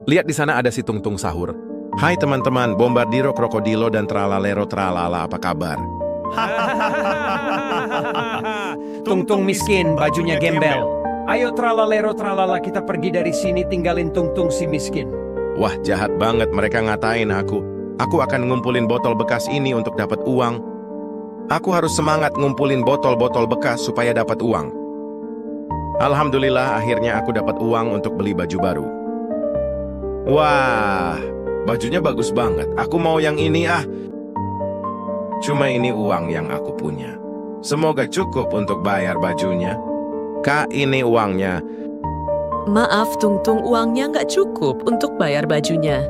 Lihat di sana ada si Tungtung sahur. Hai teman-teman, Bombardiro, Krokodilo, dan Tralalero Tralala, apa kabar? Tungtung miskin, bajunya gembel. Ayo Tralalero Tralala, kita pergi dari sini, tinggalin Tungtung si miskin. Wah, jahat banget mereka ngatain aku. Aku akan ngumpulin botol bekas ini untuk dapat uang. Aku harus semangat ngumpulin botol-botol bekas supaya dapat uang. Alhamdulillah, akhirnya aku dapat uang untuk beli baju baru. Wah, bajunya bagus banget. Aku mau yang ini ah. Cuma ini uang yang aku punya. Semoga cukup untuk bayar bajunya. Kak, ini uangnya. Maaf, Tungtung, uangnya nggak cukup untuk bayar bajunya.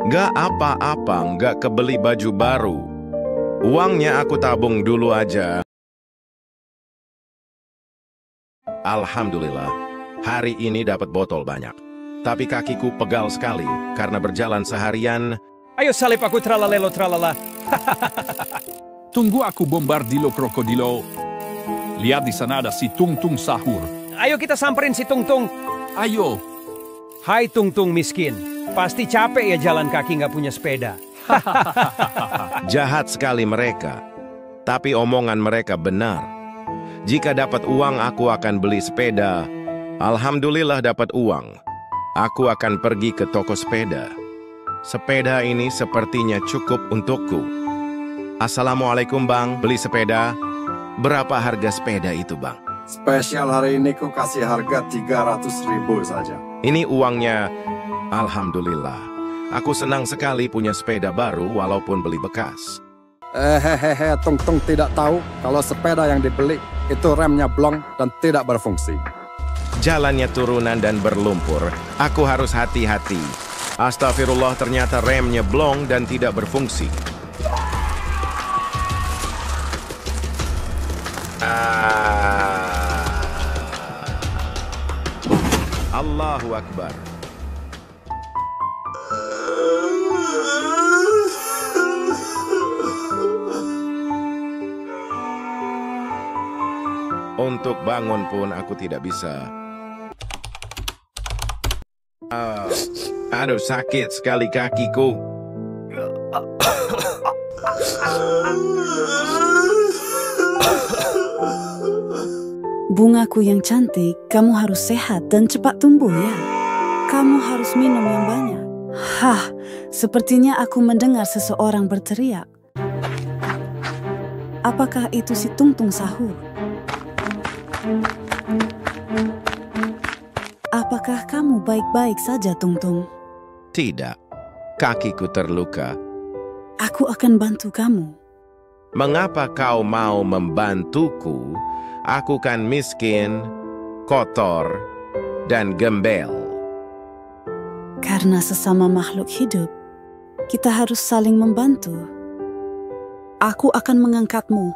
Nggak apa-apa, nggak kebeli baju baru. Uangnya aku tabung dulu aja. Alhamdulillah, hari ini dapat botol banyak. Tapi kakiku pegal sekali karena berjalan seharian. Ayo salip aku Tralalelo Tralala. Tunggu aku, Bombardilo, Krokodilo. Lihat di sana ada si Tungtung sahur. Ayo kita samperin si Tungtung. Ayo. Hai Tungtung miskin. Pasti capek ya jalan kaki nggak punya sepeda. Jahat sekali mereka. Tapi omongan mereka benar. Jika dapat uang, aku akan beli sepeda. Alhamdulillah dapat uang. Aku akan pergi ke toko sepeda. Sepeda ini sepertinya cukup untukku. Assalamualaikum bang, beli sepeda. Berapa harga sepeda itu bang? Spesial hari ini ku kasih harga 300.000 saja. Ini uangnya. Alhamdulillah. Aku senang sekali punya sepeda baru walaupun beli bekas. Tungtung tidak tahu kalau sepeda yang dibeli itu remnya blong dan tidak berfungsi. Jalannya turunan dan berlumpur. Aku harus hati-hati. Astagfirullah, ternyata remnya blong dan tidak berfungsi. Allahu Akbar. Untuk bangun pun aku tidak bisa. Aduh, sakit sekali kakiku. Bungaku yang cantik, kamu harus sehat dan cepat tumbuh ya. Kamu harus minum yang banyak. Hah, sepertinya aku mendengar seseorang berteriak. Apakah itu si Tungtung sahur? Apakah kamu baik-baik saja, Tungtung? Tidak, kakiku terluka. Aku akan bantu kamu. Mengapa kau mau membantuku? Aku kan miskin, kotor, dan gembel. Karena sesama makhluk hidup, kita harus saling membantu. Aku akan mengangkatmu.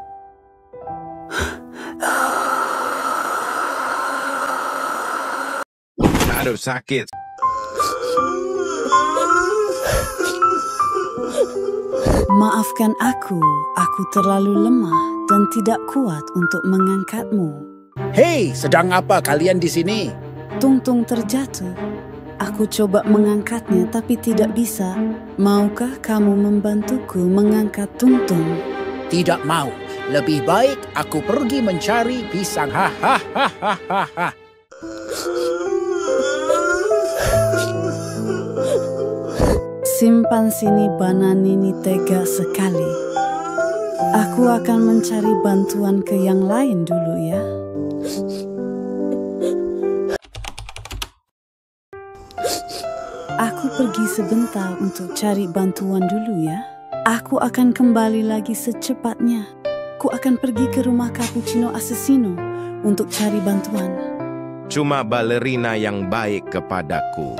Aduh, sakit. Maafkan aku terlalu lemah dan tidak kuat untuk mengangkatmu. Hei, sedang apa kalian di sini? Tungtung terjatuh. Aku coba mengangkatnya tapi tidak bisa. Maukah kamu membantuku mengangkat Tungtung? Tidak mau. Lebih baik aku pergi mencari pisang. Hahaha. Simpan sini Bananini tega sekali. Aku akan mencari bantuan ke yang lain dulu ya. Aku pergi sebentar untuk cari bantuan dulu ya. Aku akan kembali lagi secepatnya. Aku akan pergi ke rumah Cappuccino Assassino untuk cari bantuan. Cuma balerina yang baik kepadaku,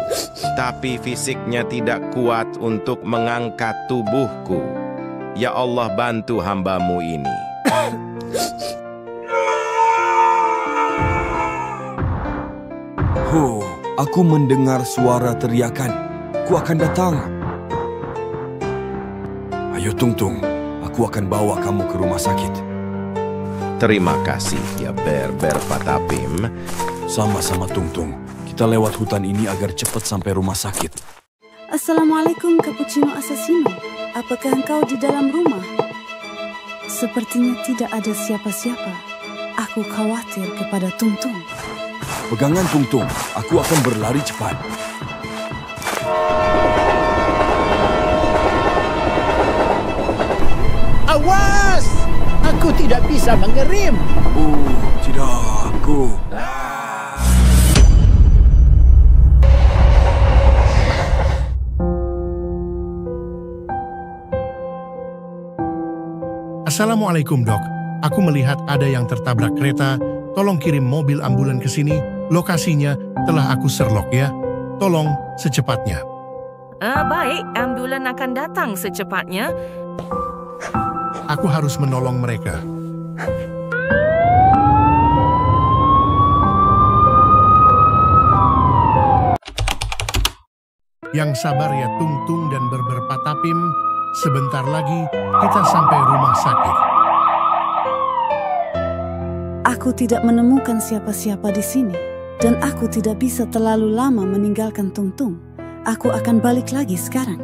tapi fisiknya tidak kuat untuk mengangkat tubuhku. Ya Allah, bantu hamba-Mu ini. Aku mendengar suara teriakan. Ku akan datang. Ayo Tungtung, aku akan bawa kamu ke rumah sakit. Terima kasih ya Berber Patapim. Sama-sama Tung-Tung. Kita lewat hutan ini agar cepat sampai rumah sakit. Assalamualaikum Cappuccino Assassino. Apakah engkau di dalam rumah? Sepertinya tidak ada siapa-siapa. Aku khawatir kepada Tung-Tung. Pegangan Tung-Tung, aku akan berlari cepat. Awas! Aku tidak bisa mengerim. Tidak, aku. Assalamualaikum dok, aku melihat ada yang tertabrak kereta. Tolong kirim mobil ambulan ke sini. Lokasinya telah aku serlok ya. Tolong secepatnya. Baik, ambulan akan datang secepatnya. Aku harus menolong mereka. Yang sabar ya Tung-Tung dan Berber Patapim. Sebentar lagi kita sampai rumah sakit. Aku tidak menemukan siapa-siapa di sini. Dan aku tidak bisa terlalu lama meninggalkan Tung-Tung. Aku akan balik lagi sekarang.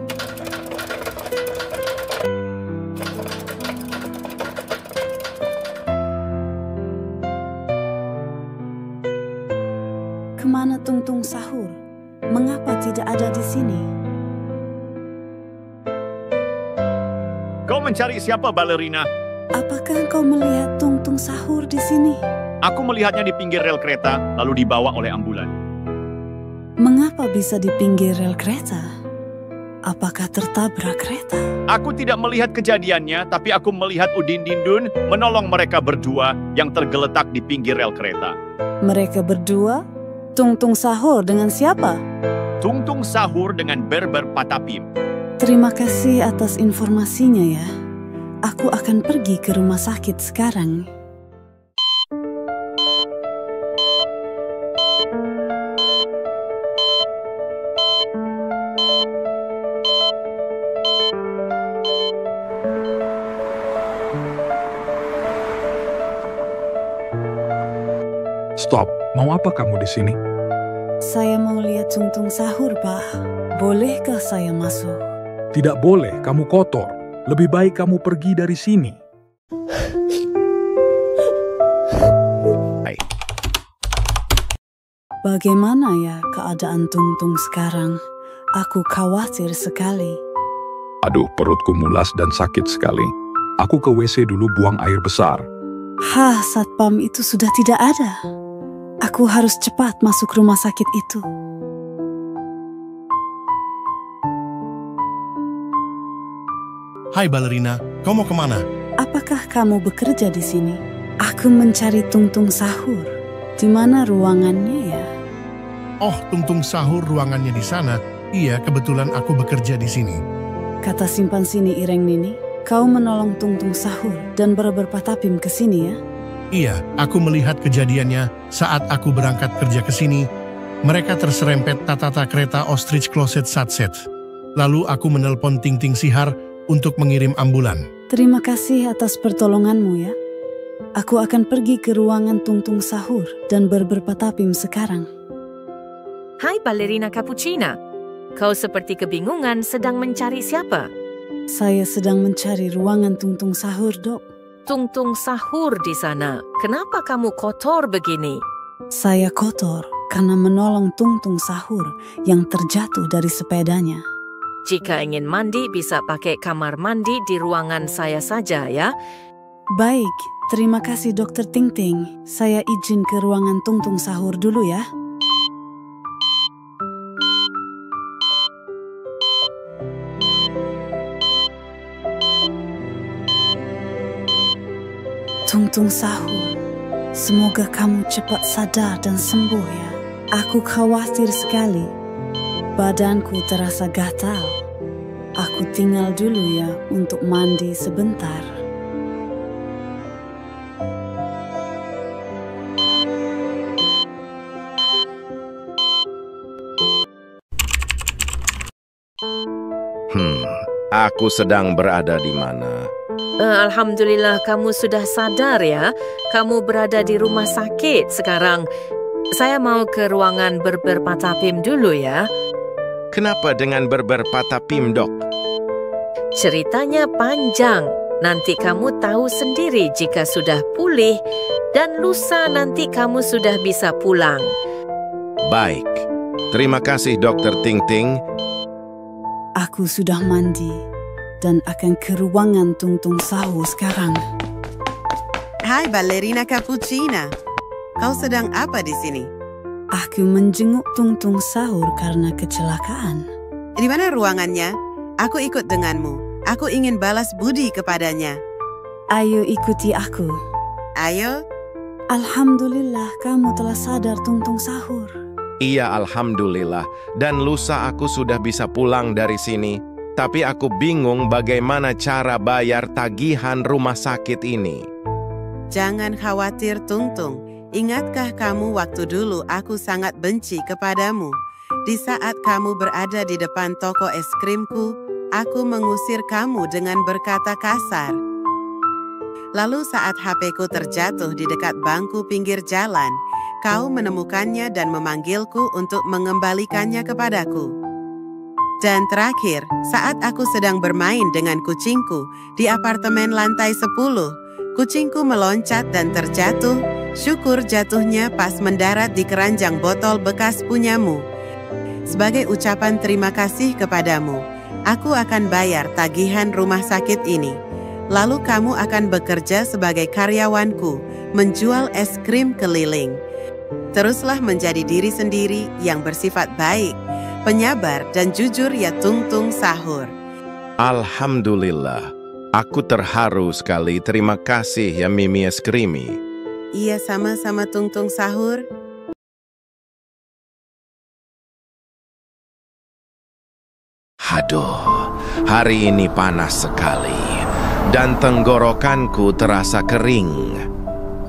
Kemana Tung-Tung sahur? Mengapa tidak ada di sini? Kau mencari siapa, balerina? Apakah engkau melihat Tung-Tung sahur di sini? Aku melihatnya di pinggir rel kereta, lalu dibawa oleh ambulan. Mengapa bisa di pinggir rel kereta? Apakah tertabrak kereta? Aku tidak melihat kejadiannya, tapi aku melihat Udin Dindun menolong mereka berdua yang tergeletak di pinggir rel kereta. Mereka berdua? Tung-Tung sahur dengan siapa? Tung-Tung sahur dengan Berber Patapim. Terima kasih atas informasinya ya. Aku akan pergi ke rumah sakit sekarang. Stop, mau apa kamu di sini? Saya mau lihat Tung-Tung sahur, Pak. Bolehkah saya masuk? Tidak boleh, kamu kotor. Lebih baik kamu pergi dari sini. Bagaimana ya keadaan Tung-Tung sekarang? Aku khawatir sekali. Aduh, perutku mulas dan sakit sekali. Aku ke WC dulu buang air besar. Hah, satpam itu sudah tidak ada. Aku harus cepat masuk rumah sakit itu. Hai balerina, kau mau kemana? Apakah kamu bekerja di sini? Aku mencari Tung-Tung sahur. Di mana ruangannya ya? Oh, Tung-Tung sahur ruangannya di sana. Iya, kebetulan aku bekerja di sini. Kata simpan sini Ireng Nini, kau menolong Tung-Tung sahur dan Berber Patapim ke sini ya? Iya, aku melihat kejadiannya saat aku berangkat kerja ke sini. Mereka terserempet tatata kereta Ostrich Closet Satset. Lalu aku menelpon Ting-Ting Sihar untuk mengirim ambulan. Terima kasih atas pertolonganmu ya. Aku akan pergi ke ruangan Tung-Tung sahur dan Berber Patapim sekarang. Hai balerina Cappuccina. Kau seperti kebingungan sedang mencari siapa? Saya sedang mencari ruangan Tung-Tung sahur, Dok. Tung-Tung sahur di sana. Kenapa kamu kotor begini? Saya kotor karena menolong Tung-Tung sahur yang terjatuh dari sepedanya. Jika ingin mandi, bisa pakai kamar mandi di ruangan saya saja ya. Baik, terima kasih Dokter Ting-Ting. Saya izin ke ruangan Tung-Tung sahur dulu ya. Tung-Tung sahur, semoga kamu cepat sadar dan sembuh ya. Aku khawatir sekali. Badanku terasa gatal. Aku tinggal dulu ya untuk mandi sebentar. Aku sedang berada di mana? Alhamdulillah kamu sudah sadar ya. Kamu berada di rumah sakit sekarang. Saya mau ke ruangan berber patapim dulu ya. Kenapa dengan berber patapim, Dok? Ceritanya panjang. Nanti kamu tahu sendiri jika sudah pulih dan lusa nanti kamu sudah bisa pulang. Baik. Terima kasih, Dokter Ting Ting. Aku sudah mandi dan akan ke ruangan Tung-Tung Sahur sekarang. Hai Ballerina Cappuccina. Kau sedang apa di sini? Aku menjenguk Tung-Tung Sahur karena kecelakaan. Di mana ruangannya? Aku ikut denganmu. Aku ingin balas budi kepadanya. Ayo ikuti aku. Ayo. Alhamdulillah kamu telah sadar Tung-Tung Sahur. Iya, alhamdulillah. Dan lusa aku sudah bisa pulang dari sini. Tapi aku bingung bagaimana cara bayar tagihan rumah sakit ini. Jangan khawatir, Tung-Tung. Ingatkah kamu waktu dulu aku sangat benci kepadamu? Di saat kamu berada di depan toko es krimku, aku mengusir kamu dengan berkata kasar. Lalu saat HP-ku terjatuh di dekat bangku pinggir jalan, kau menemukannya dan memanggilku untuk mengembalikannya kepadaku. Dan terakhir, saat aku sedang bermain dengan kucingku di apartemen lantai 10, kucingku meloncat dan terjatuh. Syukur jatuhnya pas mendarat di keranjang botol bekas punyamu. Sebagai ucapan terima kasih kepadamu, aku akan bayar tagihan rumah sakit ini. Lalu kamu akan bekerja sebagai karyawanku, menjual es krim keliling. Teruslah menjadi diri sendiri yang bersifat baik, penyabar dan jujur ya Tung-Tung Sahur. Alhamdulillah. Aku terharu sekali. Terima kasih ya Mimi es krimi. Iya, sama-sama Tung-Tung Sahur. Aduh, hari ini panas sekali. Dan tenggorokanku terasa kering.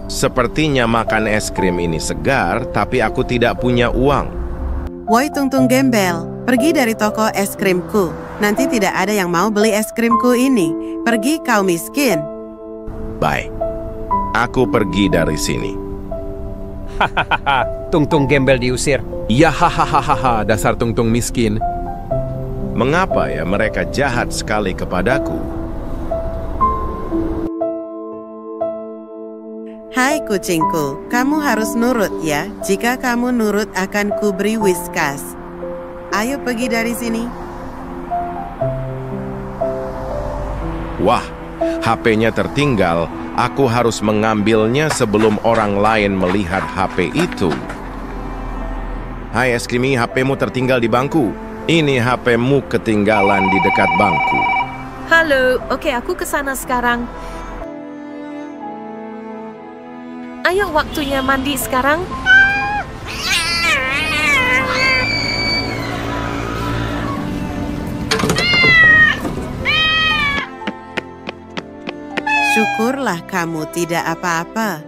Sepertinya makan es krim ini segar, tapi aku tidak punya uang. Woi Tung-Tung Gembel, pergi dari toko es krimku. Nanti tidak ada yang mau beli es krimku ini. Pergi kau miskin. Baik, aku pergi dari sini. Hahaha, Tung-Tung Gembel diusir. Ya hahaha, dasar Tung-Tung miskin. Mengapa ya mereka jahat sekali kepadaku? Hai kucingku, kamu harus nurut ya. Jika kamu nurut akan kuberi Whiskas. Ayo pergi dari sini. Wah, HP-nya tertinggal. Aku harus mengambilnya sebelum orang lain melihat HP itu. Hai es krimi, HP-mu tertinggal di bangku. Ini HP-mu ketinggalan di dekat bangku. Halo, oke aku ke sana sekarang. Ayo waktunya mandi sekarang. Syukurlah kamu tidak apa-apa.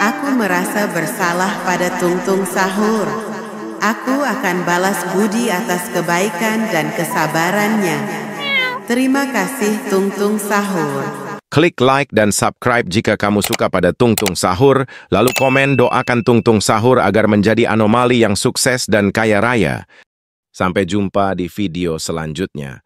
Aku merasa bersalah pada Tung-Tung Sahur. Aku akan balas budi atas kebaikan dan kesabarannya. Terima kasih Tung-Tung Sahur. Klik like dan subscribe jika kamu suka pada Tung-Tung Sahur, lalu komen doakan Tung-Tung Sahur agar menjadi anomali yang sukses dan kaya raya. Sampai jumpa di video selanjutnya.